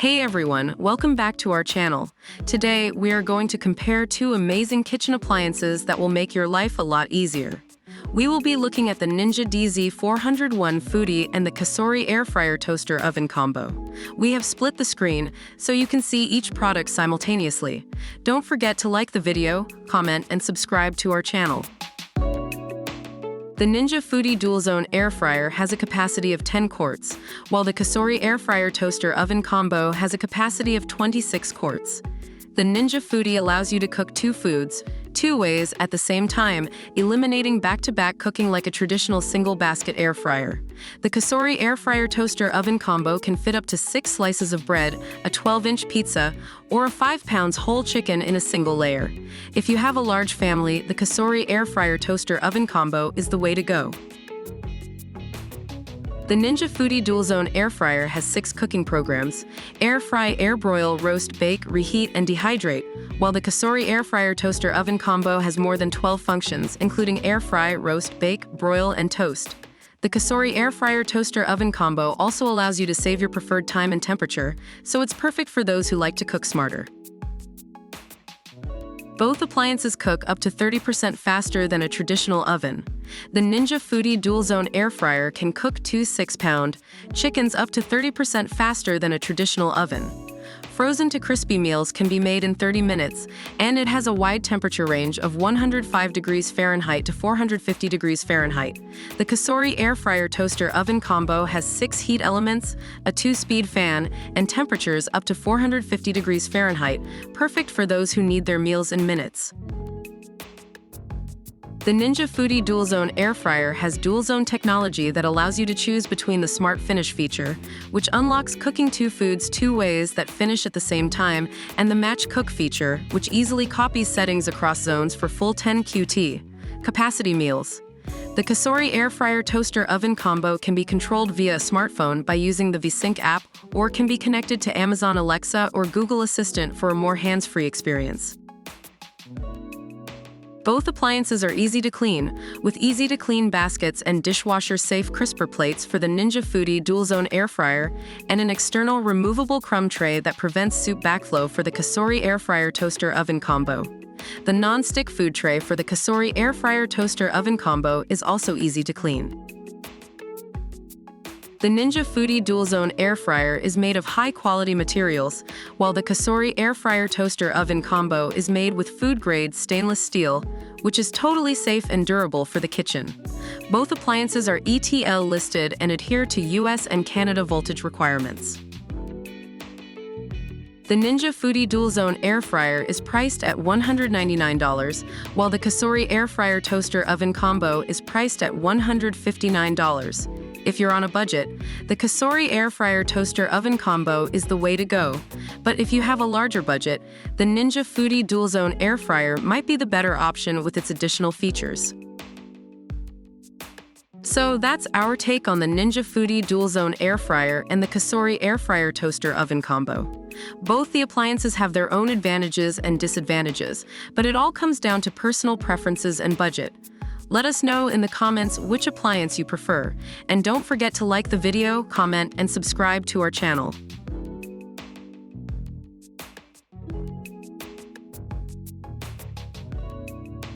Hey everyone, welcome back to our channel. Today, we are going to compare two amazing kitchen appliances that will make your life a lot easier. We will be looking at the Ninja DZ401 Foodi and the COSORI air fryer toaster oven combo. We have split the screen, so you can see each product simultaneously. Don't forget to like the video, comment, and subscribe to our channel. The Ninja Foodi Dual Zone Air Fryer has a capacity of 10 quarts, while the COSORI Air Fryer Toaster Oven Combo has a capacity of 26 quarts. The Ninja Foodi allows you to cook two foods, two ways at the same time, eliminating back-to-back cooking like a traditional single-basket air fryer. The COSORI Air Fryer Toaster Oven Combo can fit up to 6 slices of bread, a 12-inch pizza, or a 5-pound whole chicken in a single layer. If you have a large family, the COSORI Air Fryer Toaster Oven Combo is the way to go. The Ninja Foodi Dual Zone Air Fryer has 6 cooking programs: air fry, air broil, roast, bake, reheat, and dehydrate, while the COSORI Air Fryer Toaster Oven Combo has more than 12 functions, including air fry, roast, bake, broil, and toast. The COSORI Air Fryer Toaster Oven Combo also allows you to save your preferred time and temperature, so it's perfect for those who like to cook smarter. Both appliances cook up to 30% faster than a traditional oven. The Ninja Foodi Dual Zone Air Fryer can cook 2 6-pound chickens up to 30% faster than a traditional oven. Frozen to crispy meals can be made in 30 minutes, and it has a wide temperature range of 105 degrees Fahrenheit to 450 degrees Fahrenheit. The COSORI Air Fryer Toaster Oven Combo has 6 heat elements, a 2-speed fan, and temperatures up to 450 degrees Fahrenheit, perfect for those who need their meals in minutes. The Ninja Foodi Dual Zone Air Fryer has dual zone technology that allows you to choose between the Smart Finish feature, which unlocks cooking 2 foods 2 ways that finish at the same time, and the Match Cook feature, which easily copies settings across zones for full 10 QT. Capacity meals. The COSORI Air Fryer Toaster Oven Combo can be controlled via a smartphone by using the VSync app, or can be connected to Amazon Alexa or Google Assistant for a more hands-free experience. Both appliances are easy to clean, with easy-to-clean baskets and dishwasher-safe crisper plates for the Ninja Foodi Dual Zone Air Fryer, and an external removable crumb tray that prevents soup backflow for the COSORI Air Fryer Toaster Oven Combo. The non-stick food tray for the COSORI Air Fryer Toaster Oven Combo is also easy to clean. The Ninja Foodi Dual Zone Air Fryer is made of high-quality materials, while the COSORI Air Fryer Toaster Oven Combo is made with food-grade stainless steel, which is totally safe and durable for the kitchen. Both appliances are ETL listed and adhere to US and Canada voltage requirements. The Ninja Foodi Dual Zone Air Fryer is priced at $199, while the COSORI Air Fryer Toaster Oven Combo is priced at $159. If you're on a budget, the COSORI Air Fryer Toaster Oven Combo is the way to go. But if you have a larger budget, the Ninja Foodi Dual Zone Air Fryer might be the better option with its additional features. So that's our take on the Ninja Foodi Dual Zone Air Fryer and the COSORI Air Fryer Toaster Oven Combo. Both the appliances have their own advantages and disadvantages, but it all comes down to personal preferences and budget. Let us know in the comments which appliance you prefer, and don't forget to like the video, comment, and subscribe to our channel.